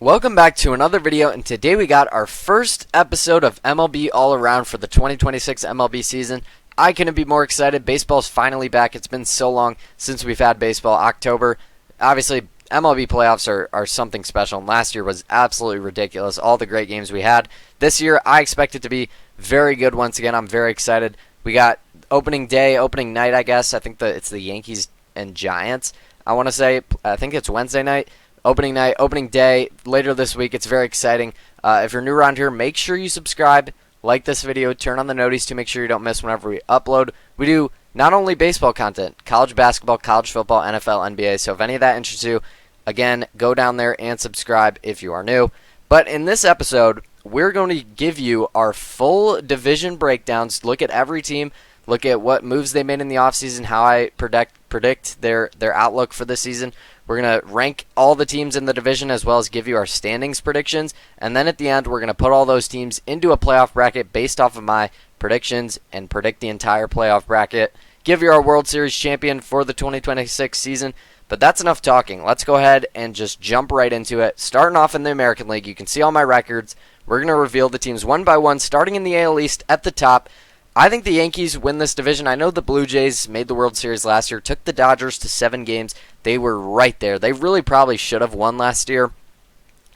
Welcome back to another video, and today we got our first episode of MLB All Around for the 2026 MLB season. I couldn't be more excited. Baseball's finally back. It's been so long since we've had baseball. October, obviously, MLB playoffs are something special, and last year was absolutely ridiculous. All the great games we had. This year, I expect it to be very good once again. I'm very excited. We got opening night, I guess. I think it's the Yankees and Giants. I want to say, I think it's Wednesday night. Opening night, opening day, later this week. It's very exciting. If you're new around here, make sure you subscribe, like this video, turn on the noties to make sure you don't miss whenever we upload. We do not only baseball content, college basketball, college football, NFL, NBA. So if any of that interests you, again, go down there and subscribe if you are new. But in this episode, we're going to give you our full division breakdowns, look at every team, look at what moves they made in the offseason, how I predict their outlook for this season. We're going to rank all the teams in the division as well as give you our standings predictions. And then at the end, we're going to put all those teams into a playoff bracket based off of my predictions and predict the entire playoff bracket. Give you our World Series champion for the 2026 season. But that's enough talking. Let's go ahead and just jump right into it. Starting off in the American League, you can see all my records. We're going to reveal the teams one by one, starting in the AL East at the top. I think the Yankees win this division. I know the Blue Jays made the World Series last year, took the Dodgers to 7 games. They were right there. They really probably should have won last year.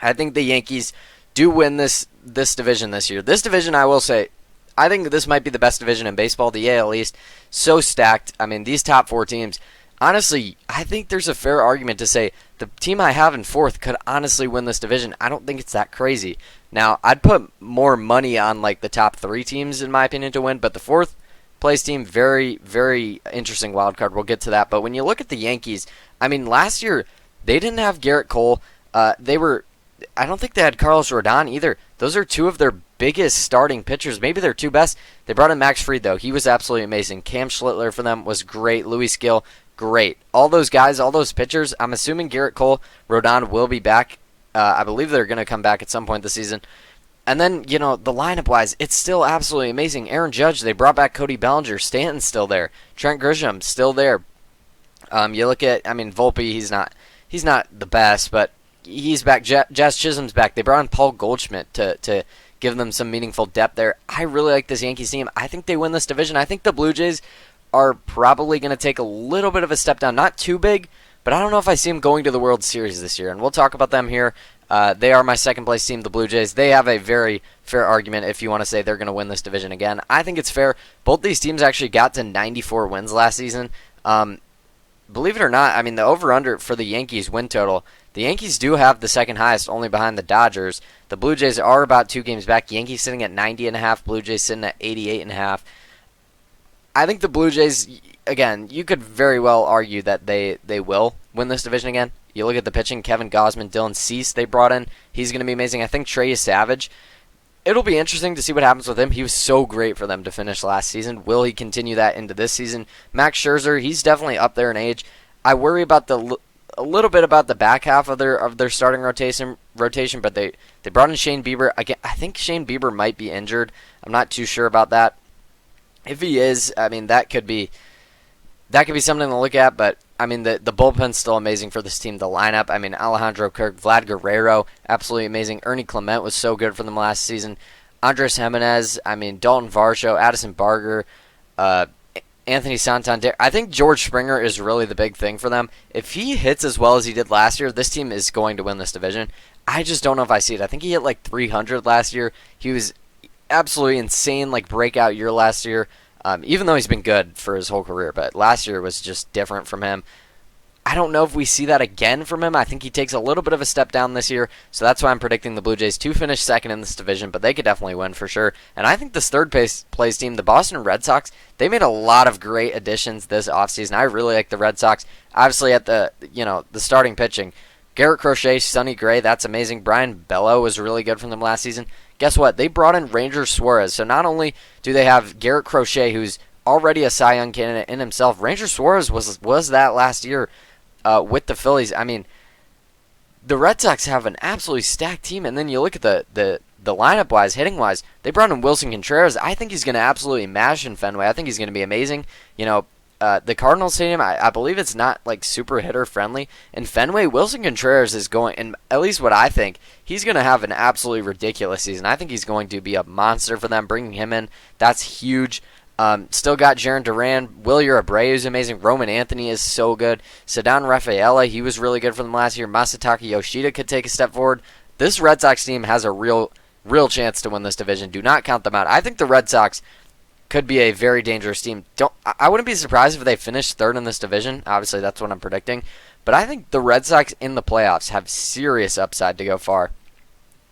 I think the Yankees do win this division this year. This division, I will say, I think this might be the best division in baseball. The AL East, so stacked. I mean, these top 4 teams, honestly, I think there's a fair argument to say the team I have in 4th could honestly win this division. I don't think it's that crazy. Now, I'd put more money on like the top 3 teams, in my opinion, to win, but the 4th place team, very, very interesting wild card. We'll get to that. But when you look at the Yankees, I mean, last year, they didn't have Garrett Cole. I don't think they had Carlos Rodon either. Those are 2 of their biggest starting pitchers, maybe their 2 best. They brought in Max Fried, though. He was absolutely amazing. Cam Schlittler for them was great. Luis Gill, great. All those guys, all those pitchers, I'm assuming Garrett Cole, Rodon will be back. I believe they're going to come back at some point this season. And then, the lineup-wise, it's still absolutely amazing. Aaron Judge, they brought back Cody Bellinger. Stanton's still there. Trent Grisham, still there. You look at, Volpe, he's not the best, but he's back. Jazz Chisholm's back. They brought in Paul Goldschmidt to give them some meaningful depth there. I really like this Yankees team. I think they win this division. I think the Blue Jays are probably going to take a little bit of a step down. Not too big, but I don't know if I see them going to the World Series this year, and we'll talk about them here. They are my second-place team, the Blue Jays. They have a very fair argument if you want to say they're going to win this division again. I think it's fair. Both these teams actually got to 94 wins last season. Believe it or not, the over-under for the Yankees win total, the Yankees do have the second highest, only behind the Dodgers. The Blue Jays are about 2 games back. Yankees sitting at 90.5, Blue Jays sitting at 88.5. I think the Blue Jays, again, you could very well argue that they will win this division again. You look at the pitching, Kevin Gausman, Dylan Cease they brought in. He's going to be amazing. I think Trey Savage, it'll be interesting to see what happens with him. He was so great for them to finish last season. Will he continue that into this season? Max Scherzer, he's definitely up there in age. I worry about a little bit about the back half of their starting rotation, but they brought in Shane Bieber. Again, I think Shane Bieber might be injured. I'm not too sure about that. If he is, that could be something to look at, but the bullpen's still amazing for this team. The lineup, Alejandro Kirk, Vlad Guerrero, absolutely amazing. Ernie Clement was so good for them last season. Andres Jimenez, Dalton Varsho, Addison Barger, Anthony Santander. I think George Springer is really the big thing for them. If he hits as well as he did last year, this team is going to win this division. I just don't know if I see it. I think he hit like 300 last year. He was absolutely insane, breakout year last year. Even though he's been good for his whole career, but last year was just different from him. I don't know if we see that again from him. I think he takes a little bit of a step down this year, so that's why I'm predicting the Blue Jays to finish second in this division, but they could definitely win for sure. And I think this third-place team, the Boston Red Sox, they made a lot of great additions this offseason. I really like the Red Sox. Obviously at the starting pitching, Garrett Crochet, Sonny Gray, that's amazing. Brian Bello was really good from them last season. Guess what? They brought in Ranger Suarez. So not only do they have Garrett Crochet, who's already a Cy Young candidate in himself, Ranger Suarez was that last year with the Phillies. The Red Sox have an absolutely stacked team, and then you look at the lineup-wise, hitting-wise, they brought in Wilson Contreras. I think he's going to absolutely mash in Fenway. I think he's going to be amazing. the Cardinals Stadium, I believe it's not like super hitter friendly. And Fenway, Wilson Contreras is going, and at least what I think, he's going to have an absolutely ridiculous season. I think he's going to be a monster for them. Bringing him in, that's huge. Still got Jarren Duran. Wilyer Abreu is amazing. Roman Anthony is so good. Ceddanne Rafaela, he was really good for them last year. Masataka Yoshida could take a step forward. This Red Sox team has a real chance to win this division. Do not count them out. I think the Red Sox could be a very dangerous team. I wouldn't be surprised if they finished third in this division. Obviously, that's what I'm predicting. But I think the Red Sox in the playoffs have serious upside to go far.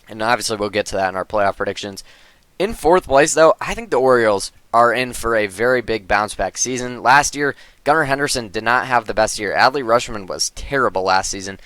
And obviously, we'll get to that in our playoff predictions. In fourth place, though, I think the Orioles are in for a very big bounce-back season. Last year, Gunnar Henderson did not have the best year. Adley Rutschman was terrible last season.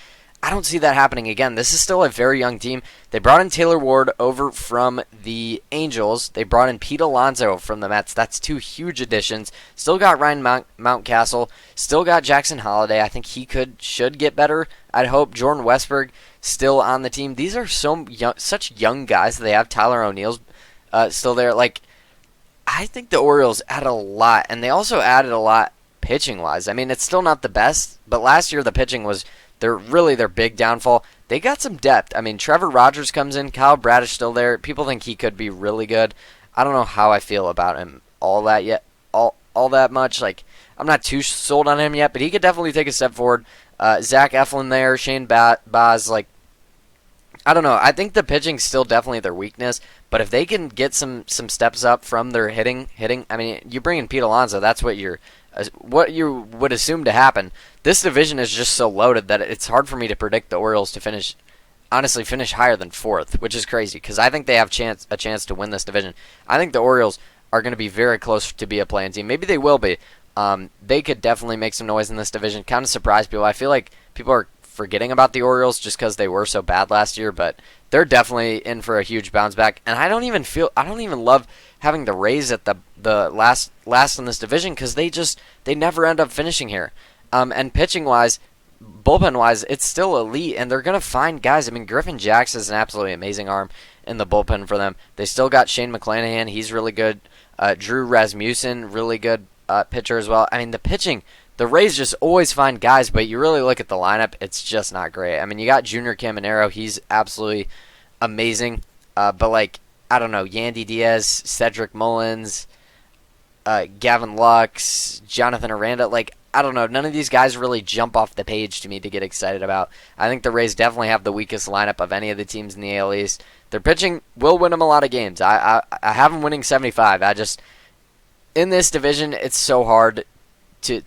I don't see that happening again. This is still a very young team. They brought in Taylor Ward over from the Angels. They brought in Pete Alonso from the Mets. That's two huge additions. Still got Ryan Mountcastle. Still got Jackson Holliday. I think he should get better. I'd hope Jordan Westberg still on the team. These are such young guys that they have. Tyler O'Neill's still there. I think the Orioles added a lot, and they also added a lot pitching-wise. I mean, it's still not the best, but last year the pitching was their big downfall. They got some depth. I mean, Trevor Rogers comes in. Kyle Bradish still there. People think he could be really good. I don't know how I feel about him all that much. I'm not too sold on him yet, but he could definitely take a step forward. Zach Eflin there, Shane Baz, I don't know. I think the pitching's still definitely their weakness, but if they can get some steps up from their hitting, I mean, you bring in Pete Alonso, that's what you would assume to happen. This division is just so loaded that it's hard for me to predict the Orioles to finish higher than fourth, which is crazy because I think they have a chance to win this division. I think the Orioles are going to be very close to be a play-in team. Maybe they will be. They could definitely make some noise in this division. Kind of surprise people. I feel like people are forgetting about the Orioles just because they were so bad last year, but they're definitely in for a huge bounce back. And I don't even love having the Rays at the last in this division because they never end up finishing here. And pitching wise, bullpen wise, it's still elite, and they're gonna find guys. I mean, Griffin Jackson is an absolutely amazing arm in the bullpen for them. They still got Shane McClanahan, he's really good. Drew Rasmussen, really good pitcher as well. I mean, the pitching. The Rays just always find guys, but you really look at the lineup, it's just not great. I mean, you got Junior Caminero, he's absolutely amazing. But, I don't know, Yandy Diaz, Cedric Mullins, Gavin Lux, Jonathan Aranda, I don't know, none of these guys really jump off the page to me to get excited about. I think the Rays definitely have the weakest lineup of any of the teams in the AL East. Their pitching will win them a lot of games. I have them winning 75. In this division, it's so hard to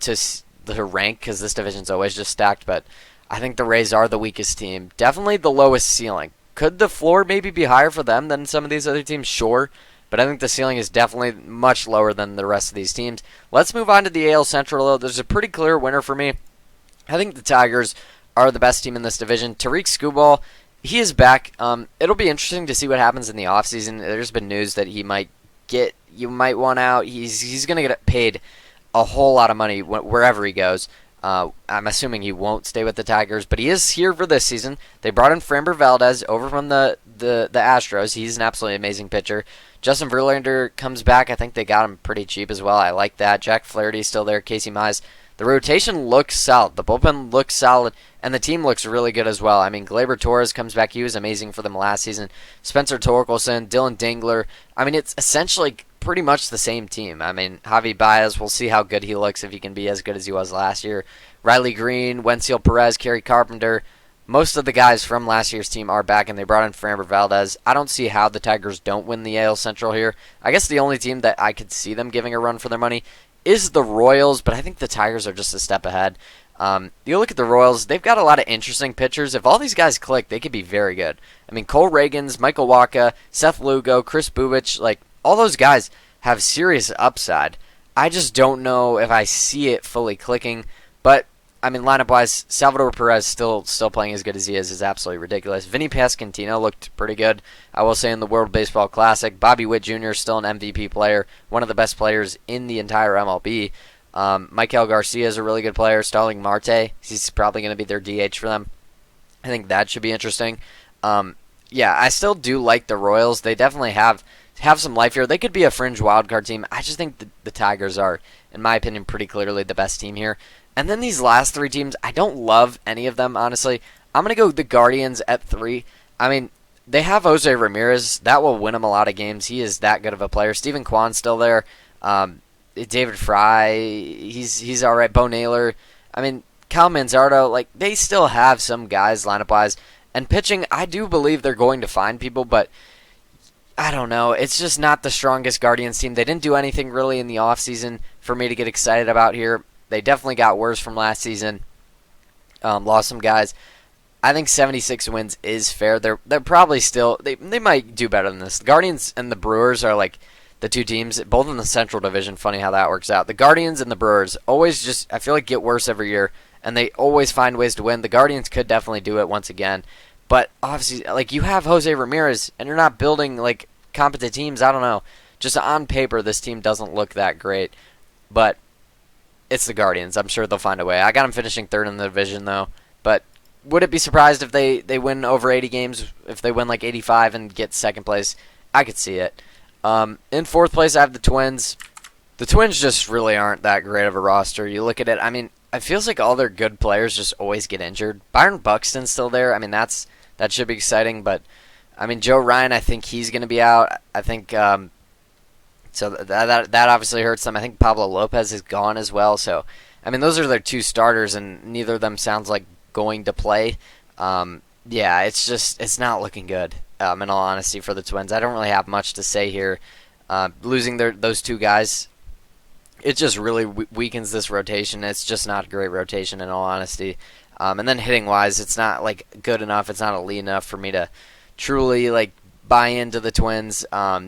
rank because this division's always just stacked, but I think the Rays are the weakest team. Definitely the lowest ceiling. Could the floor maybe be higher for them than some of these other teams? Sure, but I think the ceiling is definitely much lower than the rest of these teams. Let's move on to the AL Central, though. There's a pretty clear winner for me. I think the Tigers are the best team in this division. Tariq Skubal, he is back. It'll be interesting to see what happens in the offseason. There's been news that you might want out. He's going to get paid a whole lot of money wherever he goes. I'm assuming he won't stay with the Tigers, but he is here for this season. They brought in Framber Valdez over from the Astros. He's an absolutely amazing pitcher. Justin Verlander comes back. I think they got him pretty cheap as well. I like that. Jack Flaherty's still there. Casey Mize. The rotation looks solid. The bullpen looks solid, and the team looks really good as well. I mean, Gleyber Torres comes back. He was amazing for them last season. Spencer Torkelson, Dylan Dingler. I mean, it's essentially pretty much the same team. I mean, Javi Baez, we'll see how good he looks if he can be as good as he was last year. Riley Green, Wenzel Perez, Kerry Carpenter. Most of the guys from last year's team are back, and they brought in Framber Valdez. I don't see how the Tigers don't win the AL Central here. I guess the only team that I could see them giving a run for their money is the Royals, but I think the Tigers are just a step ahead. You look at the Royals, they've got a lot of interesting pitchers. If all these guys click, they could be very good. I mean, Cole Reagans, Michael Wacha, Seth Lugo, Chris Bubich, all those guys have serious upside. I just don't know if I see it fully clicking. But, I mean, lineup-wise, Salvador Perez still playing as good as he is absolutely ridiculous. Vinny Pasquantino looked pretty good, I will say, in the World Baseball Classic. Bobby Witt Jr. is still an MVP player, one of the best players in the entire MLB. Michael Garcia is a really good player. Starling Marte, he's probably going to be their DH for them. I think that should be interesting. Yeah, I still do like the Royals. They definitely have have some life here. They could be a fringe wildcard team. I just think the Tigers are, in my opinion, pretty clearly the best team here. And then these last three teams, I don't love any of them, honestly. I'm going to go the Guardians at 3. I mean, they have Jose Ramirez. That will win them a lot of games. He is that good of a player. Stephen Kwan's still there. David Fry, he's all right. Bo Naylor. I mean, Cal Manzardo, like, they still have some guys lineup-wise. And pitching, I do believe they're going to find people, but I don't know. It's just not the strongest Guardians team. They didn't do anything really in the offseason for me to get excited about here. They definitely got worse from last season. Lost some guys. I think 76 wins is fair. They're probably still they might do better than this. The Guardians and the Brewers are like the two teams, both in the Central Division. Funny how that works out. The Guardians and the Brewers always just, I feel like, get worse every year, and they always find ways to win. The Guardians could definitely do it once again, but obviously, like, you have Jose Ramirez, and you're not building like competent teams. I don't know. Just on paper, this team doesn't look that great, but it's the Guardians. I'm sure they'll find a way. I got them finishing third in the division, though, but would it be surprised if they win over 80 games, if they win like 85 and get second place? I could see it. In fourth place, I have the Twins. The Twins just really aren't that great of a roster. You look at it, I mean, it feels like all their good players just always get injured. Byron Buxton's still there. I mean, that should be exciting, but I mean, Joe Ryan, I think he's going to be out. I think so that obviously hurts them. I think Pablo Lopez is gone as well. So, I mean, those are their two starters, and neither of them sounds like going to play. Yeah, it's not looking good, in all honesty, for the Twins. I don't really have much to say here. Losing those two guys, it just really weakens this rotation. It's just not a great rotation, in all honesty. And then hitting-wise, it's not like good enough. It's not elite enough for me to truly like buy into the Twins.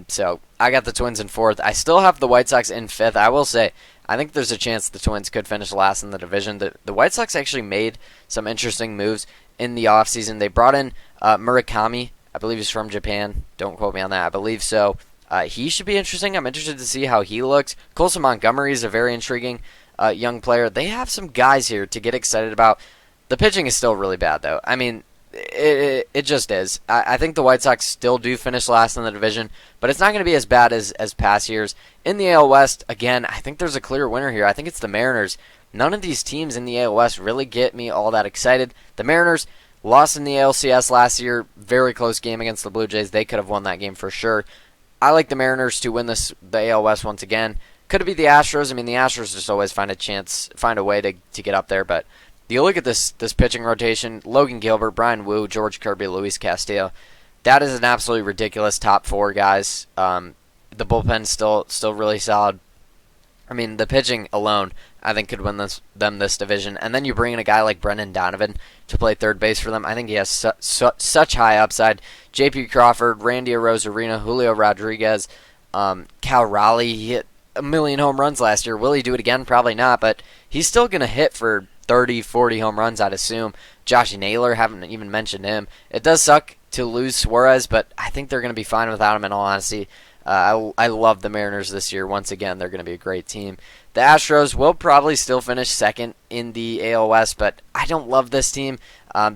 So I got the Twins in fourth. I still have the White Sox in fifth. I will say, I think there's a chance the Twins could finish last in the division. The White Sox actually made some interesting moves in the offseason. They brought in Murakami. I believe he's from Japan. Don't quote me on that. I believe so. He should be interesting. I'm interested to see how he looks. Colson Montgomery is a very intriguing young player. They have some guys here to get excited about. The pitching is still really bad, though. I mean, it just is. I think the White Sox still do finish last in the division, but it's not going to be as bad as past years. In the AL West, again, I think there's a clear winner here. I think it's the Mariners. None of these teams in the AL West really get me all that excited. The Mariners lost in the ALCS last year. Very close game against the Blue Jays. They could have won that game for sure. I like the Mariners to win the AL West once again. Could it be the Astros? I mean, the Astros just always find a way to get up there, but you look at this pitching rotation: Logan Gilbert, Brian Wu, George Kirby, Luis Castillo. That is an absolutely ridiculous top four guys. The bullpen's still really solid. I mean, the pitching alone, I think, could win them this division. And then you bring in a guy like Brendan Donovan to play third base for them. I think he has such high upside. J.P. Crawford, Randy Arozarena, Julio Rodriguez, Cal Raleigh. He hit 1 million home runs last year. Will he do it again? Probably not, but he's still going to hit for 30, 40 home runs, I'd assume. Josh Naylor, haven't even mentioned him. It does suck to lose Suarez, but I think they're going to be fine without him, in all honesty. I love the Mariners this year. Once again, they're going to be a great team. The Astros will probably still finish second in the AL West, but I don't love this team.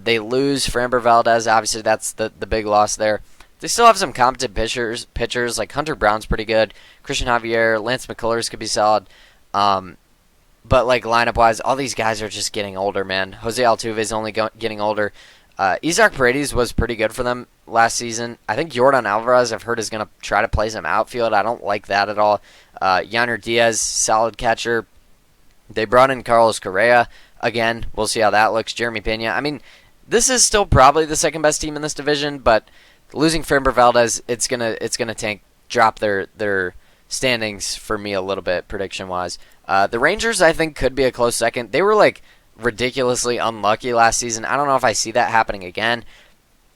They lose Framber Valdez. Obviously, that's the big loss there. They still have some competent pitchers like Hunter Brown's pretty good. Christian Javier, Lance McCullers could be solid. But like lineup-wise, all these guys are just getting older, man. Jose Altuve is only getting older. Isaac Paredes was pretty good for them last season. I think Yordan Alvarez, I've heard, is going to try to play some outfield. I don't like that at all. Yainer Diaz, solid catcher. They brought in Carlos Correa. Again, we'll see how that looks. Jeremy Pena. I mean, this is still probably the second best team in this division, but losing Framber Valdez, it's gonna drop their standings for me a little bit, prediction-wise. The Rangers, I think, could be a close second. They were like ridiculously unlucky last season. I don't know if I see that happening again.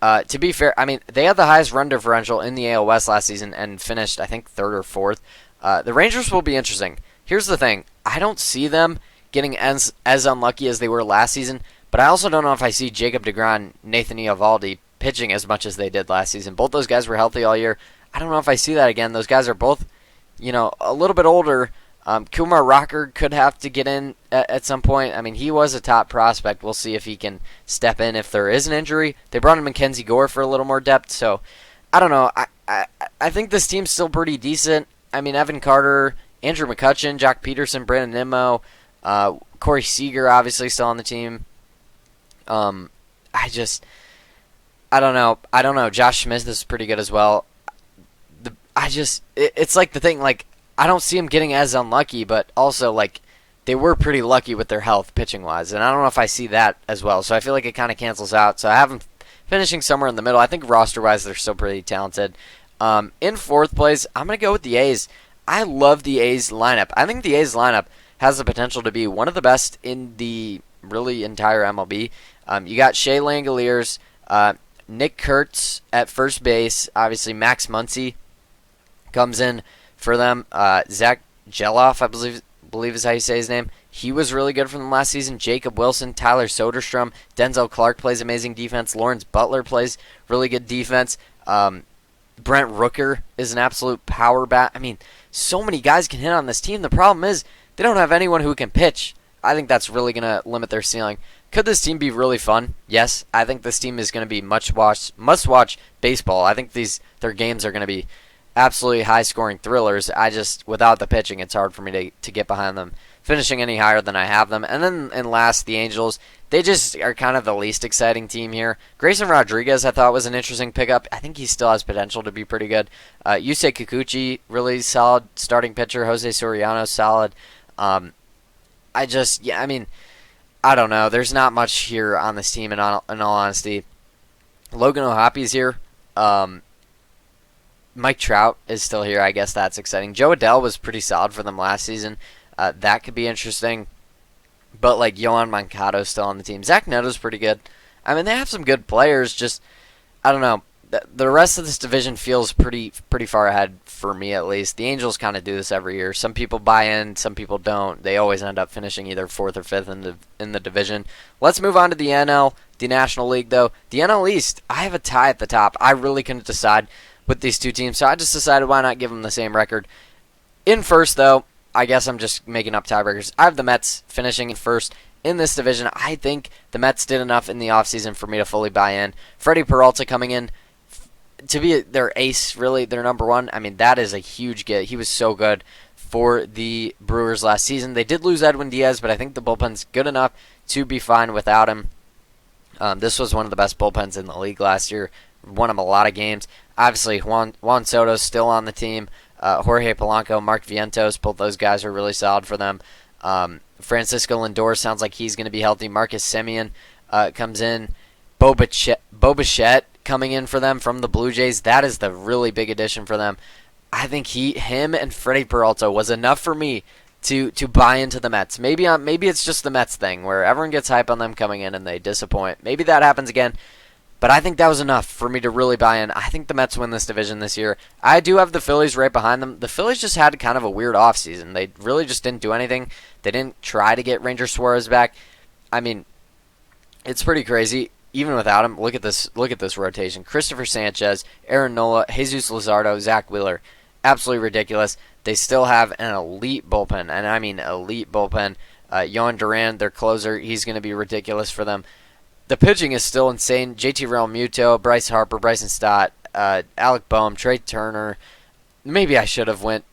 To be fair, I mean, they had the highest run differential in the AL West last season and finished, I think, third or fourth. The Rangers will be interesting. Here's the thing. I don't see them getting as unlucky as they were last season, but I also don't know if I see Jacob deGrom, Nathan Eovaldi pitching as much as they did last season. Both those guys were healthy all year. I don't know if I see that again. Those guys are both, a little bit older. Kumar Rocker could have to get in at some point. I mean, he was a top prospect. We'll see if he can step in if there is an injury. They brought in Mackenzie Gore for a little more depth. So, I don't know. I think this team's still pretty decent. I mean, Evan Carter, Andrew McCutchen, Jock Peterson, Brandon Nimmo, Corey Seager obviously still on the team. I don't know. Josh Smith is pretty good as well. It's like the thing, like, I don't see him getting as unlucky, but also, like, they were pretty lucky with their health pitching-wise, and I don't know if I see that as well. So I feel like it kind of cancels out. So I have them finishing somewhere in the middle. I think roster-wise, they're still pretty talented. In fourth place, I'm going to go with the A's. I love the A's lineup. I think the A's lineup has the potential to be one of the best in the really entire MLB. You got Shea Langoliers, Nick Kurtz at first base. Obviously, Max Muncy comes in for them. Zach Geloff, I believe is how you say his name. He was really good for them last season. Jacob Wilson, Tyler Soderstrom, Denzel Clark plays amazing defense. Lawrence Butler plays really good defense. Brent Rooker is an absolute power bat. I mean, so many guys can hit on this team. The problem is they don't have anyone who can pitch. I think that's really going to limit their ceiling. Could this team be really fun? Yes. I think this team is going to be must-watch baseball. I think their games are going to be absolutely high-scoring thrillers. Without the pitching, it's hard for me to get behind them, finishing any higher than I have them. And then in last, the Angels. They just are kind of the least exciting team here. Grayson Rodriguez, I thought, was an interesting pickup. I think he still has potential to be pretty good. Yusei Kikuchi, really solid starting pitcher. Jose Soriano, solid. I don't know. There's not much here on this team, in all honesty. Logan O'Hoppy's here. Mike Trout is still here. I guess that's exciting. Joe Adele was pretty solid for them last season. That could be interesting. But, like, Yohan Moncada's still on the team. Zach Neto's pretty good. I mean, they have some good players. Just, I don't know. The rest of this division feels pretty far ahead for me, at least. The Angels kind of do this every year. Some people buy in, some people don't. They always end up finishing either 4th or 5th in the division. Let's move on to the NL, the National League, though. The NL East, I have a tie at the top. I really couldn't decide with these two teams, so I just decided why not give them the same record. In first, though, I guess I'm just making up tiebreakers. I have the Mets finishing in first in this division. I think the Mets did enough in the offseason for me to fully buy in. Freddie Peralta coming in to be their ace, really, their number one. I mean, that is a huge get. He was so good for the Brewers last season. They did lose Edwin Diaz, but I think the bullpen's good enough to be fine without him. This was one of the best bullpens in the league last year. Won him a lot of games. Obviously, Juan Soto's still on the team. Jorge Polanco, Mark Vientos, both those guys are really solid for them. Francisco Lindor sounds like he's going to be healthy. Marcus Semien comes in. Bo Bichette coming in for them from the Blue Jays. That is the really big addition for them. I think him and Freddie Peralta was enough for me to buy into the Mets. Maybe it's just the Mets thing where everyone gets hype on them coming in and they disappoint. Maybe that happens again. But I think that was enough for me to really buy in. I think the Mets win this division this year. I do have the Phillies right behind them. The Phillies just had kind of a weird offseason. They really just didn't do anything. They didn't try to get Ranger Suarez back. I mean, it's pretty crazy. Even without him, look at this rotation. Christopher Sanchez, Aaron Nola, Jesus Luzardo, Zach Wheeler. Absolutely ridiculous. They still have an elite bullpen, and I mean elite bullpen. Yohan Duran, their closer, he's going to be ridiculous for them. The pitching is still insane. JT Realmuto, Bryce Harper, Bryson Stott, Alec Boehm, Trey Turner. Maybe I should have and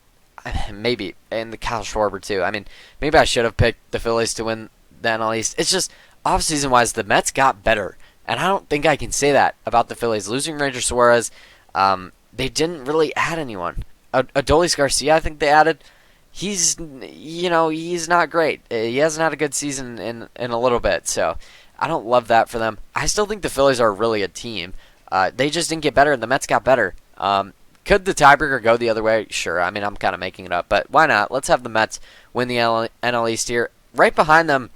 the Kyle Schwarber too. I mean, maybe I should have picked the Phillies to win the NL East. It's just offseason wise, the Mets got better, and I don't think I can say that about the Phillies. Losing Ranger Suarez, they didn't really add anyone. Adolis Garcia, I think they added. He's not great. He hasn't had a good season in a little bit, so I don't love that for them. I still think the Phillies are really a team. They just didn't get better, and the Mets got better. Could the tiebreaker go the other way? Sure. I mean, I'm kind of making it up, but why not? Let's have the Mets win the NL East here. Right behind them,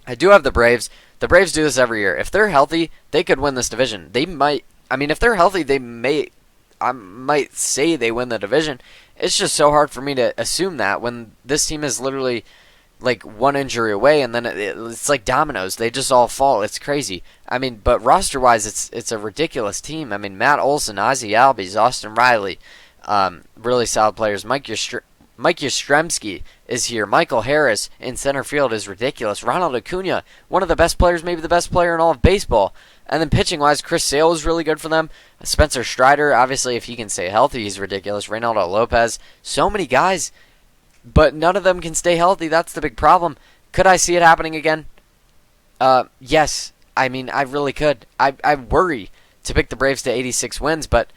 I do have the Braves. The Braves do this every year. If they're healthy, they could win this division. They might. I mean, if they're healthy, I might say they win the division. It's just so hard for me to assume that when this team is literally like one injury away, and then it's like dominoes. They just all fall. It's crazy. I mean, but roster-wise, it's a ridiculous team. I mean, Matt Olson, Ozzie Albies, Austin Riley, really solid players. Mike Mike Yastrzemski is here. Michael Harris in center field is ridiculous. Ronald Acuna, one of the best players, maybe the best player in all of baseball. And then pitching-wise, Chris Sale is really good for them. Spencer Strider, obviously, if he can stay healthy, he's ridiculous. Reynaldo Lopez, so many guys, but none of them can stay healthy. That's the big problem. Could I see it happening again? Yes. I mean, I really could. I worry to pick the Braves to 86 wins, but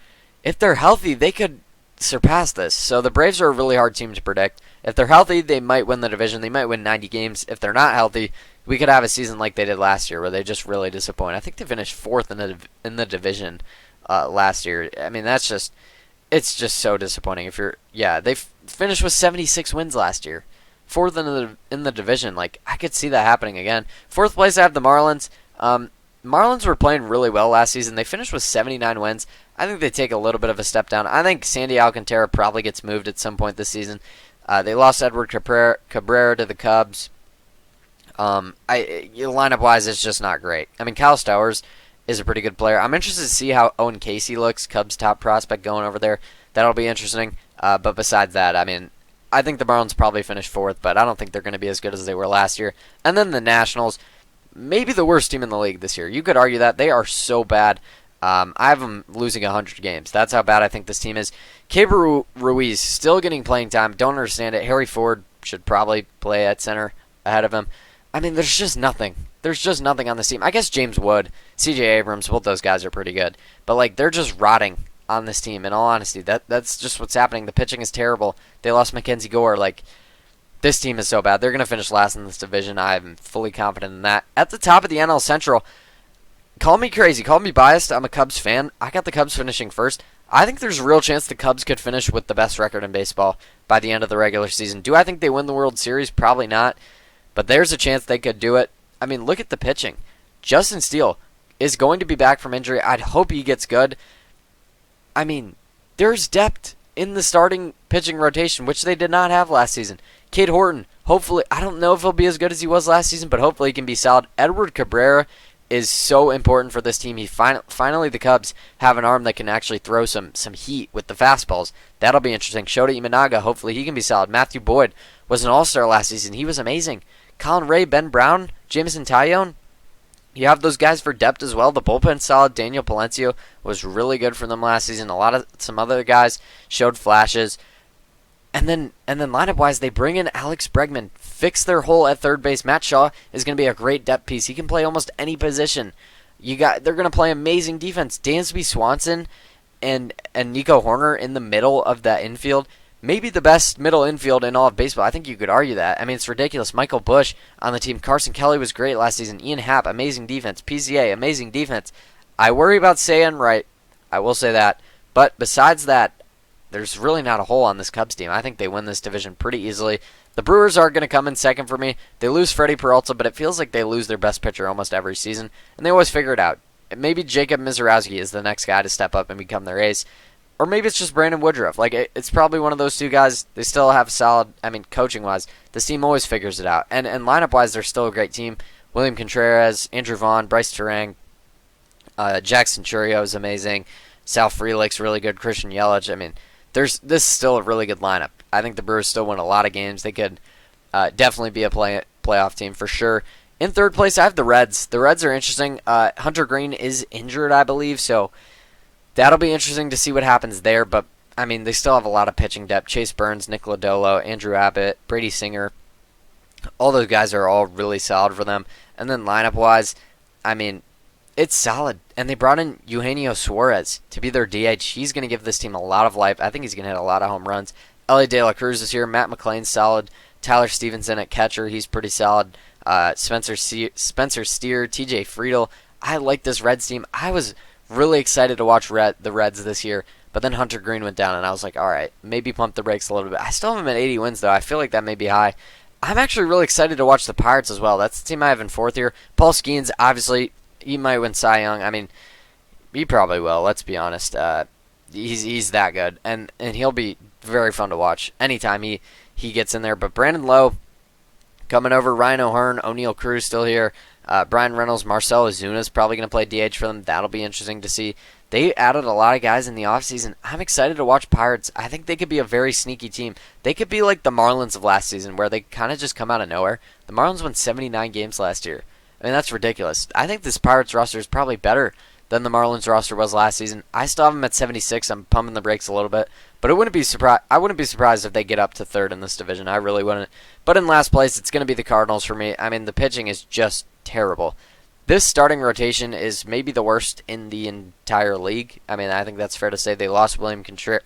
if they're healthy, they could surpass this. So the Braves are a really hard team to predict. If they're healthy, they might win the division. They might win 90 games. If they're not healthy, we could have a season like they did last year where they just really disappoint. I think they finished fourth in the division last year. I mean, it's just so disappointing. They finished with 76 wins last year. Fourth in the division. Like, I could see that happening again. Fourth place, I have the Marlins. Marlins were playing really well last season. They finished with 79 wins. I think they take a little bit of a step down. I think Sandy Alcantara probably gets moved at some point this season. They lost Edward Cabrera to the Cubs. Lineup-wise, it's just not great. I mean, Kyle Stowers is a pretty good player. I'm interested to see how Owen Casey looks, Cubs' top prospect going over there. That'll be interesting. But besides that, I mean, I think the Marlins probably finish fourth, but I don't think they're going to be as good as they were last year. And then the Nationals, maybe the worst team in the league this year. You could argue that. They are so bad. I have them losing 100 games. That's how bad I think this team is. Keibert Ruiz still getting playing time. Don't understand it. Harry Ford should probably play at center ahead of him. I mean, there's just nothing. There's just nothing on this team. I guess James Wood, C.J. Abrams, both those guys are pretty good. But, like, they're just rotting on this team, in all honesty. That's just what's happening. The pitching is terrible. They lost Mackenzie Gore. Like, this team is so bad. They're going to finish last in this division. I'm fully confident in that. At the top of the NL Central, call me crazy, call me biased. I'm a Cubs fan. I got the Cubs finishing first. I think there's a real chance the Cubs could finish with the best record in baseball by the end of the regular season. Do I think they win the World Series? Probably not. But there's a chance they could do it. I mean, look at the pitching. Justin Steele is going to be back from injury. I'd hope he gets good. I mean, there's depth in the starting pitching rotation, which they did not have last season. Cade Horton, hopefully, I don't know if he'll be as good as he was last season, but hopefully he can be solid. Edward Cabrera is so important for this team. Finally, the Cubs have an arm that can actually throw some heat with the fastballs. That'll be interesting. Shota Imanaga, hopefully he can be solid. Matthew Boyd was an all-star last season. He was amazing. Colin Ray, Ben Brown, Jameson Taillon. You have those guys for depth as well. The bullpen's solid. Daniel Palencia was really good for them last season. Some other guys showed flashes. And then lineup-wise, they bring in Alex Bregman, fix their hole at third base. Matt Shaw is going to be a great depth piece. He can play almost any position. They're going to play amazing defense. Dansby Swanson and Nico Horner in the middle of that infield. Maybe the best middle infield in all of baseball. I think you could argue that. I mean, it's ridiculous. Michael Busch on the team. Carson Kelly was great last season. Ian Happ, amazing defense. PZA, amazing defense. I worry about Seiya and Wright. I will say that. But besides that, there's really not a hole on this Cubs team. I think they win this division pretty easily. The Brewers are going to come in second for me. They lose Freddie Peralta, but it feels like they lose their best pitcher almost every season, and they always figure it out. Maybe Jacob Mizorowski is the next guy to step up and become their ace, or maybe it's just Brandon Woodruff. Like, it's probably one of those two guys. They still have solid, coaching-wise, this team always figures it out. And lineup-wise, they're still a great team. William Contreras, Andrew Vaughn, Bryce Terang, Jackson Churio is amazing. Sal Frelick's really good. Christian Yelich. I mean, this is still a really good lineup. I think the Brewers still win a lot of games. They could definitely be a playoff team for sure. In third place, I have the Reds. The Reds are interesting. Hunter Green is injured, I believe, so that'll be interesting to see what happens there. But, I mean, they still have a lot of pitching depth. Chase Burns, Nick Lodolo, Andrew Abbott, Brady Singer. All those guys are all really solid for them. And then lineup-wise, I mean, it's solid. And they brought in Eugenio Suarez to be their DH. He's going to give this team a lot of life. I think he's going to hit a lot of home runs. Ellie De La Cruz is here. Matt McClain's solid. Tyler Stevenson at catcher. He's pretty solid. Spencer Steer, TJ Friedel. I like this Reds team. I was really excited to watch the Reds this year. But then Hunter Green went down, and I was like, all right, maybe pump the brakes a little bit. I still have them at 80 wins, though. I feel like that may be high. I'm actually really excited to watch the Pirates as well. That's the team I have in fourth here. Paul Skeens, obviously, he might win Cy Young. I mean, he probably will, let's be honest. He's that good, and he'll be very fun to watch anytime he gets in there. But Brandon Lowe coming over, Ryan O'Hearn, O'Neal Cruz still here, Brian Reynolds, Marcell Ozuna is probably going to play DH for them. That'll be interesting to see. They added a lot of guys in the offseason. I'm excited to watch Pirates. I think they could be a very sneaky team. They could be like the Marlins of last season, where they kind of just come out of nowhere. The Marlins won 79 games last year. I mean, that's ridiculous. I think this Pirates roster is probably better than the Marlins roster was last season. I still have them at 76. I'm pumping the brakes a little bit, but I wouldn't be surprised if they get up to third in this division. I really wouldn't. But in last place, it's going to be the Cardinals for me. I mean, the pitching is just terrible. This starting rotation is maybe the worst in the entire league. I mean, I think that's fair to say. They lost Wilson Contreras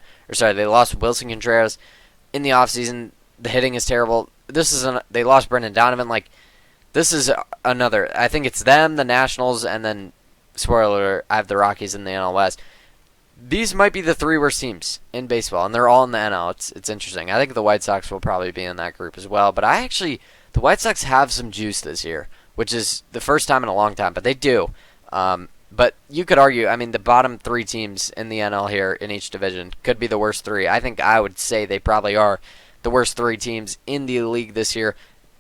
in the offseason. The hitting is terrible. They lost Brendan Donovan. Like, this is another. I think it's them, the Nationals, and then, spoiler alert, I have the Rockies in the NL West. These might be the three worst teams in baseball, and they're all in the NL. It's interesting. I think the White Sox will probably be in that group as well. But the White Sox have some juice this year, which is the first time in a long time, but they do. But you could argue, I mean, the bottom three teams in the NL here in each division could be the worst three. I think I would say they probably are the worst three teams in the league this year.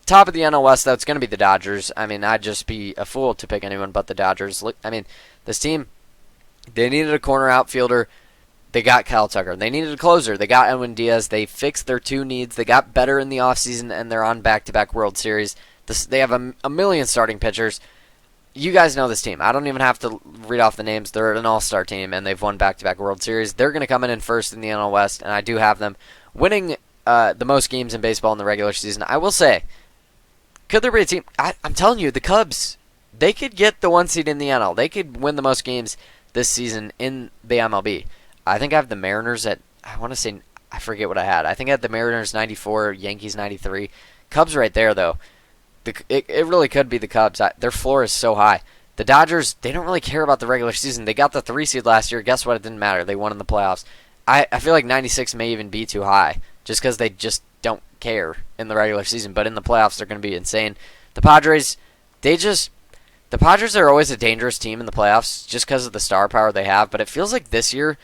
Top of the NL West, though, it's going to be the Dodgers. I mean, I'd just be a fool to pick anyone but the Dodgers. I mean, this team, they needed a corner outfielder. They got Kyle Tucker. They needed a closer. They got Edwin Diaz. They fixed their two needs. They got better in the offseason, and they're on back-to-back World Series. They have a million starting pitchers. You guys know this team. I don't even have to read off the names. They're an all-star team, and they've won back-to-back World Series. They're going to come in first in the NL West, and I do have them winning the most games in baseball in the regular season. I will say, could there be a team? I'm telling you, the Cubs, they could get the 1 seed in the NL. They could win the most games this season in the MLB. I think I have the Mariners at, I forget what I had. I think I had the Mariners 94, Yankees 93. Cubs right there, though. It really could be the Cubs. Their floor is so high. The Dodgers, they don't really care about the regular season. They got the 3 seed last year. Guess what? It didn't matter. They won in the playoffs. I feel like 96 may even be too high, just because they just don't care in the regular season. But in the playoffs, they're going to be insane. The Padres, the Padres are always a dangerous team in the playoffs just because of the star power they have. But it feels like this year,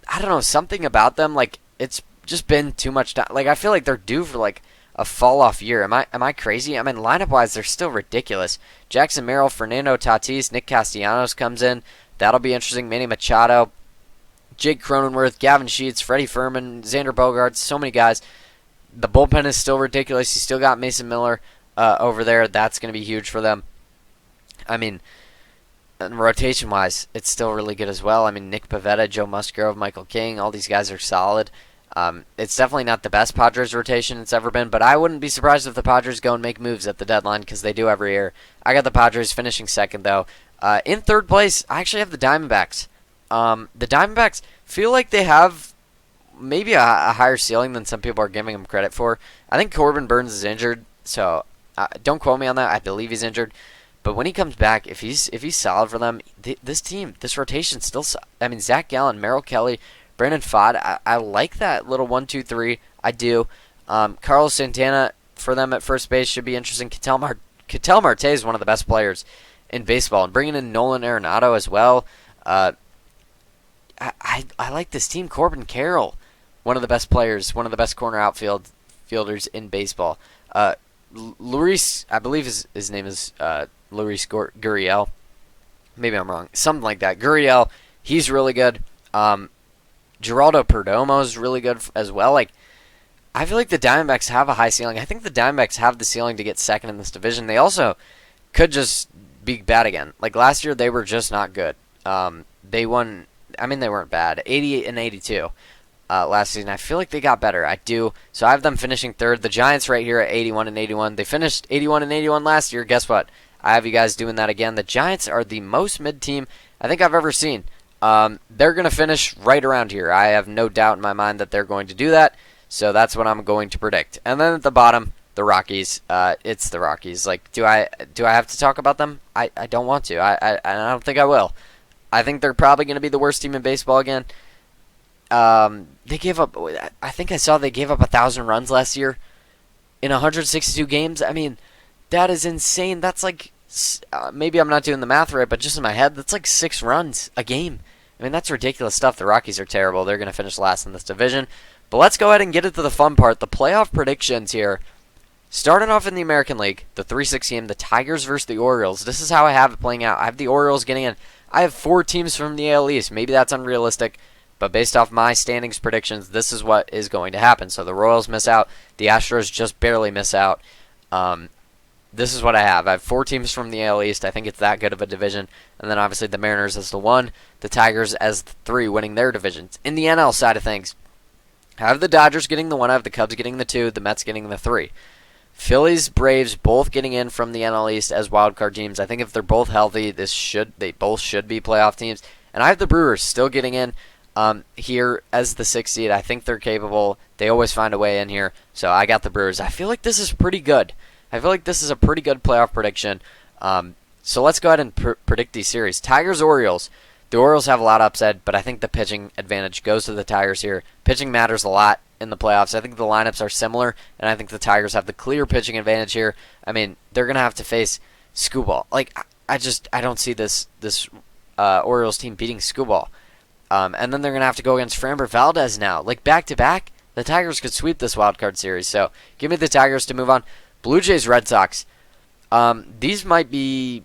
I don't know, something about them, like, it's just been too much time. Like, I feel like they're due for, like, a fall-off year. Am I crazy? I mean, lineup-wise, they're still ridiculous. Jackson Merrill, Fernando Tatis, Nick Castellanos comes in. That'll be interesting. Manny Machado, Jake Cronenworth, Gavin Sheets, Freddie Fermin, Xander Bogaerts, so many guys. The bullpen is still ridiculous. You still got Mason Miller over there. That's going to be huge for them. I mean, rotation-wise, it's still really good as well. I mean, Nick Pivetta, Joe Musgrove, Michael King, all these guys are solid. It's definitely not the best Padres rotation it's ever been, but I wouldn't be surprised if the Padres go and make moves at the deadline because they do every year. I got the Padres finishing second, though. In third place, I actually have the Diamondbacks. The Diamondbacks feel like they have maybe a higher ceiling than some people are giving them credit for. I think Corbin Burns is injured, so don't quote me on that. I believe he's injured. But when he comes back, if he's solid for them, this rotation still. I mean, Zach Gallen, Merrill Kelly, Brandon Pfaadt. I like that little 1-2-3. I do. Carlos Santana for them at first base should be interesting. Ketel Marte is one of the best players in baseball, and bringing in Nolan Arenado as well. I like this team. Corbin Carroll, one of the best players, one of the best corner outfielders in baseball. Luis, I believe his name is Luis Gurriel. Maybe I'm wrong. Something like that. Gurriel, he's really good. Geraldo Perdomo is really good as well. Like, I feel like the Diamondbacks have a high ceiling. I think the Diamondbacks have the ceiling to get second in this division. They also could just be bad again. Like last year, they were just not good. They won. I mean, they weren't bad. 88 and 82 last season. I feel like they got better. I do. So I have them finishing third. The Giants right here at 81 and 81. They finished 81 and 81 last year. Guess what? I have you guys doing that again. The Giants are the most mid team I think I've ever seen. They're going to finish right around here. I have no doubt in my mind that they're going to do that. So that's what I'm going to predict. And then at the bottom, the Rockies. It's the Rockies. Like, do I have to talk about them? I don't want to. I don't think I will. I think they're probably going to be the worst team in baseball again. They gave up. I think I saw they gave up 1,000 runs last year in 162 games. I mean, that is insane. That's like maybe I'm not doing the math right, but just in my head, that's like 6 runs a game. I mean, that's ridiculous stuff. The Rockies are terrible. They're going to finish last in this division. But let's go ahead and get into the fun part, the playoff predictions here. Starting off in the American League, the 3-6 game, the Tigers versus the Orioles. This is how I have it playing out. I have the Orioles getting in. I have 4 teams from the AL East. Maybe that's unrealistic, but based off my standings predictions, this is what is going to happen. So the Royals miss out. The Astros just barely miss out. This is what I have. I have 4 teams from the AL East. I think it's that good of a division. And then obviously the Mariners as the 1, the Tigers as the 3, winning their divisions. In the NL side of things, I have the Dodgers getting the 1, I have the Cubs getting the 2, the Mets getting the 3. Phillies, Braves both getting in from the NL East as wildcard teams. I think if they're both healthy, they both should be playoff teams. And I have the Brewers still getting in here as the 6th seed. I think they're capable. They always find a way in here. So I got the Brewers. I feel like this is pretty good. I feel like this is a pretty good playoff prediction. So let's go ahead and predict these series. Tigers-Orioles. The Orioles have a lot of upside, but I think the pitching advantage goes to the Tigers here. Pitching matters a lot in the playoffs. I think the lineups are similar, and I think the Tigers have the clear pitching advantage here. I mean, they're going to have to face Skubal. Like, I don't see this Orioles team beating Skubal. And then they're going to have to go against Framber Valdez now. Like, back-to-back, the Tigers could sweep this wildcard series. So give me the Tigers to move on. Blue Jays, Red Sox. These might be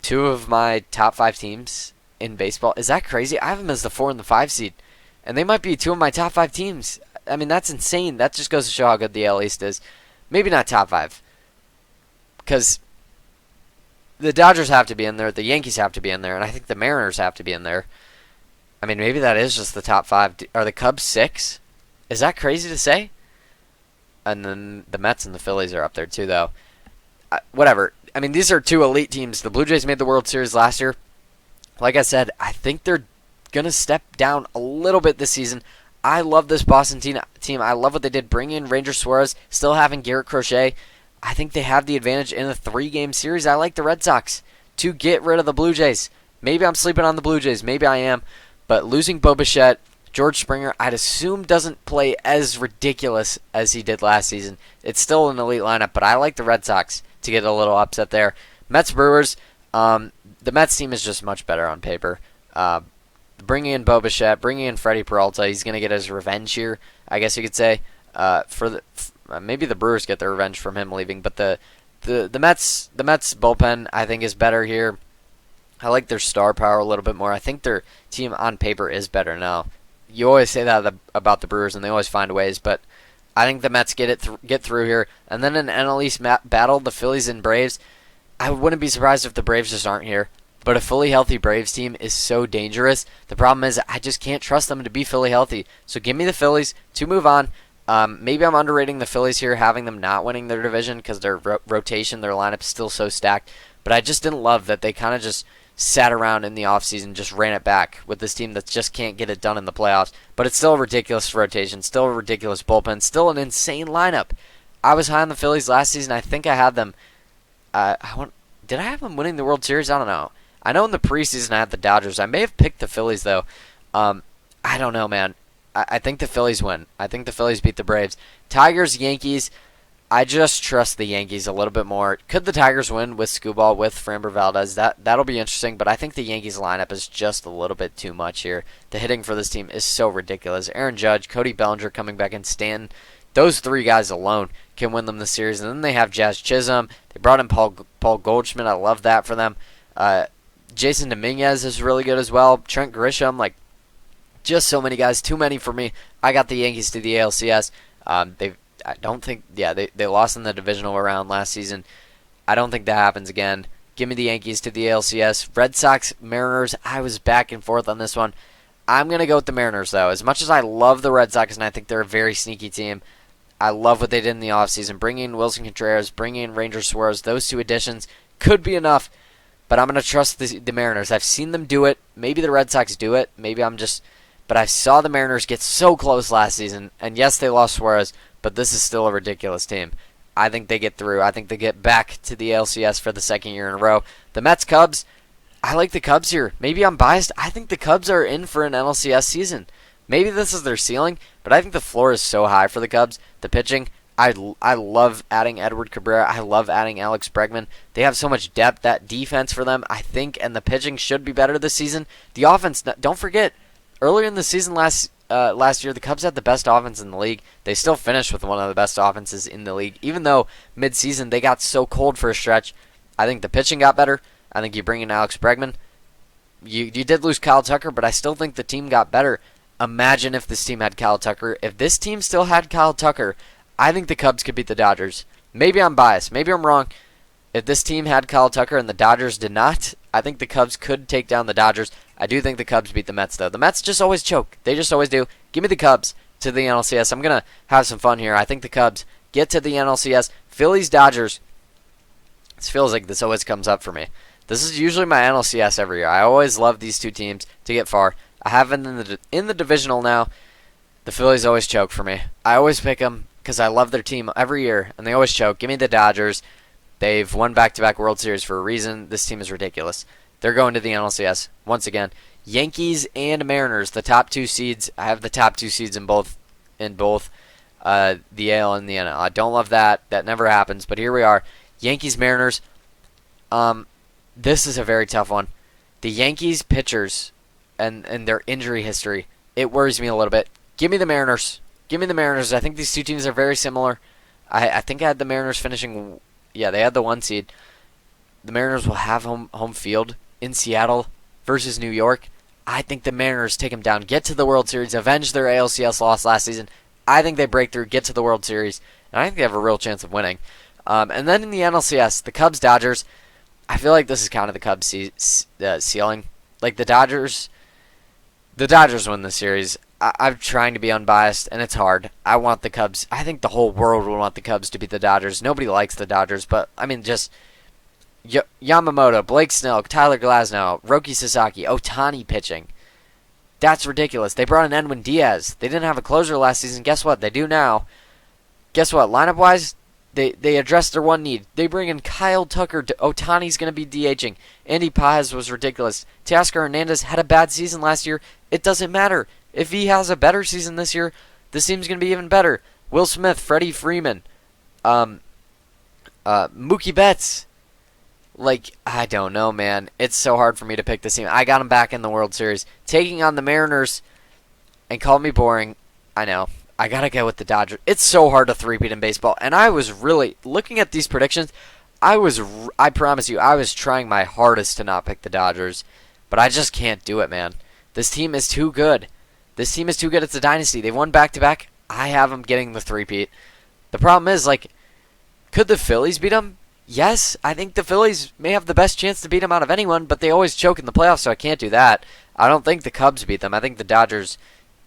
2 of my top 5 teams in baseball. Is that crazy? I have them as the 4 and the 5 seed. And they might be 2 of my top 5 teams. I mean, that's insane. That just goes to show how good the AL East is. Maybe not top 5. Because the Dodgers have to be in there. The Yankees have to be in there. And I think the Mariners have to be in there. I mean, maybe that is just the top 5. Are the Cubs 6? Is that crazy to say? And then the Mets and the Phillies are up there too, though. Whatever. I mean, these are 2 elite teams. The Blue Jays made the World Series last year. Like I said, I think they're going to step down a little bit this season. I love this Boston team. I love what they did. Bring in Ranger Suarez, still having Garrett Crochet. I think they have the advantage in a 3-game series. I like the Red Sox to get rid of the Blue Jays. Maybe I'm sleeping on the Blue Jays. Maybe I am. But losing Bo Bichette, George Springer, I'd assume doesn't play as ridiculous as he did last season. It's still an elite lineup, but I like the Red Sox to get a little upset there. Mets, Brewers, the Mets team is just much better on paper. Bringing in Bo Bichette, bringing in Freddie Peralta, he's going to get his revenge here, I guess you could say. Maybe the Brewers get their revenge from him leaving, but the Mets bullpen I think is better here. I like their star power a little bit more. I think their team on paper is better now. You always say that about the Brewers, and they always find ways, but I think the Mets get through here. And then an NL East battle, the Phillies and Braves. I wouldn't be surprised if the Braves just aren't here. But a fully healthy Braves team is so dangerous. The problem is I just can't trust them to be fully healthy. So give me the Phillies to move on. Maybe I'm underrating the Phillies here, having them not winning their division because their rotation, their lineup is still so stacked. But I just didn't love that they kind of just sat around in the offseason, just ran it back with this team that just can't get it done in the playoffs. But it's still a ridiculous rotation, still a ridiculous bullpen, still an insane lineup. I was high on the Phillies last season. I think I had them. Did I have them winning the World Series? I don't know. I know in the preseason I had the Dodgers. I may have picked the Phillies, though. I don't know, man. I think the Phillies win. I think the Phillies beat the Braves. Tigers, Yankees. I just trust the Yankees a little bit more. Could the Tigers win with Skubal, with Framber Valdez? That'll be interesting, but I think the Yankees lineup is just a little bit too much here. The hitting for this team is so ridiculous. Aaron Judge, Cody Bellinger coming back, and Stanton. Those 3 guys alone can win them the series. And then they have Jazz Chisholm. They brought in Paul Goldschmidt. I love that for them. Jason Dominguez is really good as well. Trent Grisham, just so many guys. Too many for me. I got the Yankees to the ALCS. They lost in the divisional round last season. I don't think that happens again. Give me the Yankees to the ALCS. Red Sox, Mariners. I was back and forth on this one. I'm going to go with the Mariners, though. As much as I love the Red Sox, and I think they're a very sneaky team, I love what they did in the offseason. Bringing in Wilson Contreras, bringing in Ranger Suarez, those 2 additions could be enough. But I'm going to trust the Mariners. I've seen them do it. Maybe the Red Sox do it. But I saw the Mariners get so close last season. And yes, they lost Suarez, but this is still a ridiculous team. I think they get through. I think they get back to the LCS for the 2nd year in a row. The Mets, Cubs. I like the Cubs here. Maybe I'm biased. I think the Cubs are in for an NLCS season. Maybe this is their ceiling, but I think the floor is so high for the Cubs. The pitching, I love adding Edward Cabrera. I love adding Alex Bregman. They have so much depth. That defense for them, I think, and the pitching should be better this season. The offense, don't forget, earlier in the season last year, the Cubs had the best offense in the league. They still finished with one of the best offenses in the league, even though mid-season they got so cold for a stretch. I think the pitching got better. I think you bring in Alex Bregman. you did lose Kyle Tucker, but I still think the team got better. Imagine if this team had Kyle Tucker. If this team still had Kyle Tucker, I think the Cubs could beat the Dodgers. Maybe I'm biased. Maybe I'm wrong. If this team had Kyle Tucker and the Dodgers did not, I think the Cubs could take down the Dodgers. I do think the Cubs beat the Mets, though. The Mets just always choke. They just always do. Give me the Cubs to the NLCS. I'm going to have some fun here. I think the Cubs get to the NLCS. Phillies, Dodgers. This feels like this always comes up for me. This is usually my NLCS every year. I always love these two teams to get far. I have them in the divisional now. The Phillies always choke for me. I always pick them because I love their team every year, and they always choke. Give me the Dodgers. They've won back-to-back World Series for a reason. This team is ridiculous. They're going to the NLCS once again. Yankees and Mariners, the top two seeds. I have the top two seeds in both the AL and the NL. I don't love that. That never happens, but here we are. Yankees, Mariners. This is a very tough one. The Yankees pitchers and their injury history, it worries me a little bit. Give me the Mariners. Give me the Mariners. I think these two teams are very similar. I think I had the Mariners finishing. Yeah, they had the 1 seed. The Mariners will have home field in Seattle versus New York. I think the Mariners take them down, get to the World Series, avenge their ALCS loss last season. I think they break through, get to the World Series, and I think they have a real chance of winning. And then in the NLCS, the Cubs, Dodgers. I feel like this is kind of the Cubs' ceiling. Like the Dodgers win the series. I'm trying to be unbiased, and it's hard. I want the Cubs. I think the whole world would want the Cubs to beat the Dodgers. Nobody likes the Dodgers, but, I mean, just Yamamoto, Blake Snell, Tyler Glasnow, Roki Sasaki, Ohtani pitching. That's ridiculous. They brought in Edwin Diaz. They didn't have a closer last season. Guess what? They do now. Guess what? Lineup-wise, they addressed their one need. They bring in Kyle Tucker. Ohtani's going to be DHing. Andy Paz was ridiculous. Teoscar Hernandez had a bad season last year. It doesn't matter. If he has a better season this year, this team's going to be even better. Will Smith, Freddie Freeman, Mookie Betts. Like, I don't know, man. It's so hard for me to pick this team. I got them back in the World Series. Taking on the Mariners, and call me boring, I know. I got to go with the Dodgers. It's so hard to three-peat in baseball. And I was really, looking at these predictions, I promise you, I was trying my hardest to not pick the Dodgers. But I just can't do it, man. This team is too good. This team is too good. It's a dynasty. They've won back-to-back. I have them getting the three-peat. The problem is, like, could the Phillies beat them? Yes, I think the Phillies may have the best chance to beat them out of anyone, but they always choke in the playoffs, so I can't do that. I don't think the Cubs beat them. I think the Dodgers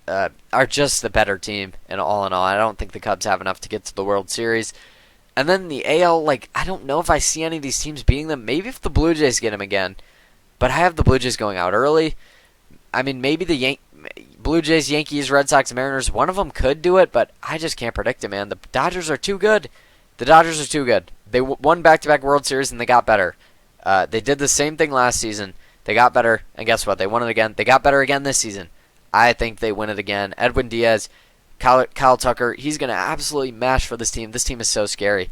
are just the better team, and all in all, I don't think the Cubs have enough to get to the World Series. And then the AL, like, I don't know if I see any of these teams beating them. Maybe if the Blue Jays get them again, but I have the Blue Jays going out early. I mean, maybe the Blue Jays, Yankees, Red Sox, Mariners, one of them could do it, but I just can't predict it, man. The Dodgers are too good. The Dodgers are too good. They won back-to-back World Series, and they got better. They did the same thing last season. They got better, and guess what? They won it again. They got better again this season. I think they win it again. Edwin Diaz, Kyle Tucker, he's going to absolutely mash for this team. This team is so scary.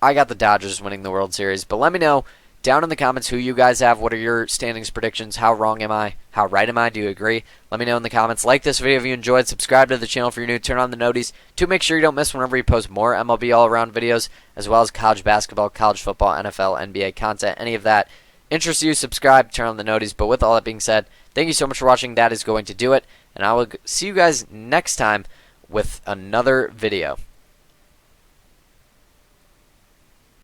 I got the Dodgers winning the World Series, but let me know down in the comments who you guys have. What are your standings predictions? How wrong am I? How right am I? Do you agree? Let me know in the comments. Like this video if you enjoyed. Subscribe to the channel if you're new. Turn on the noties to make sure you don't miss whenever we post more MLB all-around videos, as well as college basketball, college football, NFL, NBA content. Any of that interests you, subscribe, turn on the noties. But with all that being said, thank you so much for watching. That is going to do it. And I will see you guys next time with another video.